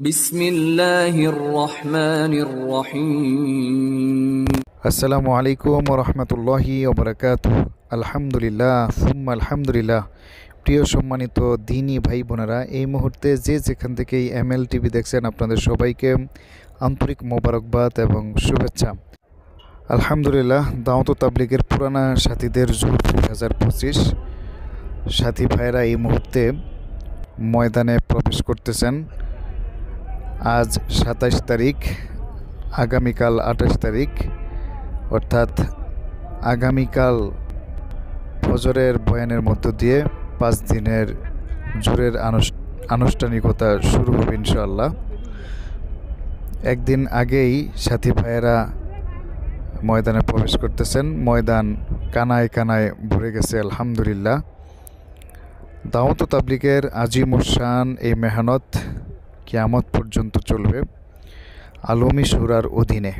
বিসমিল্লাহির রহমানির রহিম। আসসালামু আলাইকুম রহমতুল্লাহি ওবরাকাতুহু। আলহামদুলিল্লাহ সুম্মা আলহামদুলিল্লাহ। প্রিয় সম্মানিত দিনী ভাই বোনেরা, এই মুহূর্তে যে যেখান থেকেই এমএল টিভি দেখছেন, আপনাদের সবাইকে আন্তরিক মোবারকবাদ এবং শুভেচ্ছা। আলহামদুলিল্লাহ, দাওয়াত ও তাবলীগের পুরানা সাথীদের জোর 2025 সাথী ভাইরা এই মুহূর্তে ময়দানে প্রবেশ করতেছেন। আজ 27 তারিখ, আগামীকাল 28 তারিখ, অর্থাৎ আগামীকাল ফজরের বয়ানের মধ্য দিয়ে 5 দিনের জোরের আনুষ্ঠানিকতা শুরু হবে ইনশাআল্লাহ। একদিন আগেই সাথী ভাইয়েরা ময়দানে প্রবেশ করতেছেন। ময়দান কানায় কানায় ভরে গেছে আলহামদুলিল্লাহ। দাওয়াত ও তাবলীগের আজিমুশান এই মেহনত কিয়ামত পর্যন্ত চলবে আলমী শুরার অধীনে।